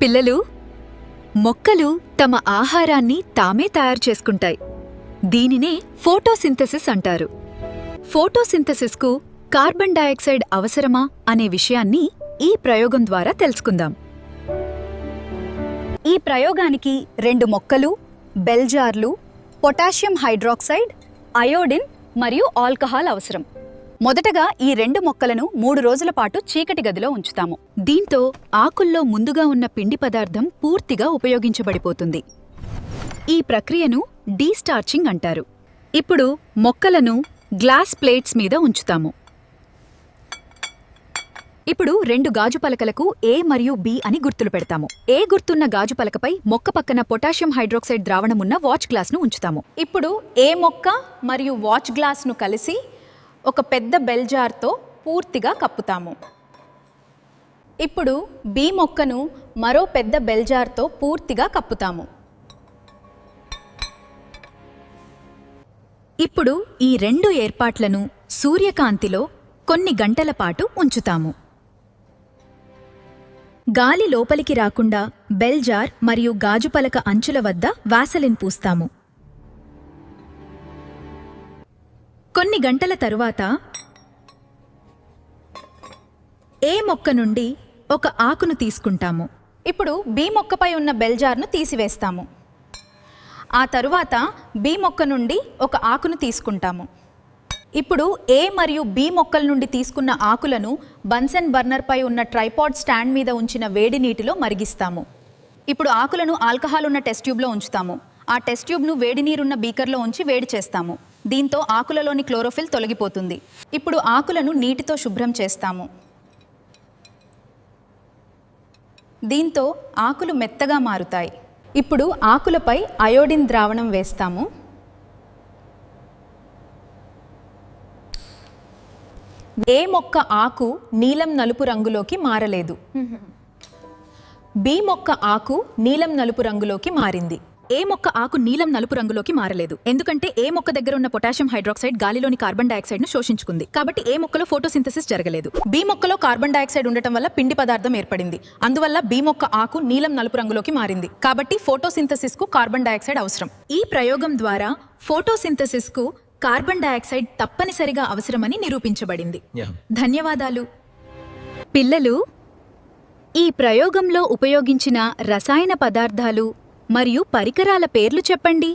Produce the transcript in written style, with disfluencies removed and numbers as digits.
పిల్లలు, మొక్కలు తమ ఆహారాన్ని తామే తయారు చేసుకుంటాయి. దీనినే ఫోటోసింథసిస్ అంటారు. ఫోటోసింథసిస్కు కార్బన్ డయాక్సైడ్ అవసరమా అనే విషయాన్ని ఈ ప్రయోగం ద్వారా తెలుసుకుందాం. ఈ ప్రయోగానికి 2 మొక్కలు, బెల్ జార్లు, పొటాషియం హైడ్రాక్సైడ్, అయోడిన్ మరియు ఆల్కహాల్ అవసరం. మొదటగా ఈ 2 మొక్కలను 3 రోజుల పాటు చీకటి గదిలో ఉంచుతాము. దీంతో ఆకుల్లో ముందుగా ఉన్న పిండి పదార్థం పూర్తిగా ఉపయోగించబడిపోతుంది. ఈ ప్రక్రియను డీస్టార్చింగ్ అంటారు. ఇప్పుడు మొక్కలను గ్లాస్ ప్లేట్స్ మీద ఉంచుతాము. ఇప్పుడు 2 గాజు పలకలకు A మరియు B అని గుర్తులు పెడతాము. A గుర్తున్న గాజు పలకపై మొక్క పక్కన పొటాషియం హైడ్రాక్సైడ్ ద్రావణమున్న వాచ్ గ్లాస్ను ఉంచుతాము. ఇప్పుడు A మొక్క మరియు వాచ్ గ్లాస్ను కలిసి ఒక పెద్ద బెల్ జార్తో పూర్తిగా కప్పుతాము. ఇప్పుడు B మొక్కను మరో పెద్ద బెల్ జార్తో పూర్తిగా కప్పుతాము. ఇప్పుడు ఈ 2 ఏర్పాట్లను సూర్యకాంతిలో కొన్ని గంటల పాటు ఉంచుతాము. గాలి లోపలికి రాకుండా బెల్ జార్ మరియు గాజుపలక అంచుల వద్ద వాసలిన్ పూస్తాము. కొన్ని గంటల తరువాత ఏ మొక్క నుండి ఒక ఆకును తీసుకుంటాము. ఇప్పుడు B మొక్కపై ఉన్న బెల్ జార్ను తీసివేస్తాము. ఆ తరువాత B మొక్క నుండి ఒక ఆకును తీసుకుంటాము. ఇప్పుడు A మరియు B మొక్కల నుండి తీసుకున్న ఆకులను బన్సన్ బర్నర్పై ఉన్న ట్రైపాడ్ స్టాండ్ మీద ఉంచిన వేడి నీటిలో మరిగిస్తాము. ఇప్పుడు ఆకులను ఆల్కహాల్ ఉన్న టెస్ట్ ట్యూబ్లో ఉంచుతాము. ఆ టెస్ట్ ట్యూబ్ను వేడి నీరున్న బీకర్లో ఉంచి వేడి చేస్తాము. దీంతో ఆకులలోని క్లోరోఫిల్ తొలగిపోతుంది. ఇప్పుడు ఆకులను నీటితో శుభ్రం చేస్తాము. దీంతో ఆకులు మెత్తగా మారుతాయి. ఇప్పుడు ఆకులపై అయోడిన్ ద్రావణం వేస్తాము. ఏ మొక్క ఆకు నీలం నలుపు రంగులోకి మారలేదు. B మొక్క ఆకు నీలం నలుపు రంగులోకి మారింది. ఏ మొక్క ఆకు నీలం నలుపు రంగులోకి మారలేదు ఎందుకంటే ఏ మొక్క దగ్గర ఉన్న పొటాషియం హైడ్రాక్సైడ్ గాలిలోని కార్బన్ డయాక్సైడ్ ను శోషించుకుంది. కాబట్టి ఏ మొక్కలో ఫోటోసింథసిస్ జరగలేదు. B మొక్కలో కార్బన్ డయాక్సైడ్ ఉండటం వల్ల పిండి పదార్థం ఏర్పడింది. అందువల్ల B మొక్క ఆకు నీలం నలుపు రంగులోకి మారింది. కాబట్టి ఫోటోసింథసిస్ కు కార్బన్ డయాక్సైడ్ అవసరం. ఈ ప్రయోగం ద్వారా ఫోటోసింథసిస్ కు కార్బన్ డయాక్సైడ్ తప్పనిసరిగా అవసరమని నిరూపించబడింది. ధన్యవాదాలు. పిల్లలు, ఈ ప్రయోగంలో ఉపయోగించిన రసాయన పదార్థాలు మరియు పరికరాల పేర్లు చెప్పండి.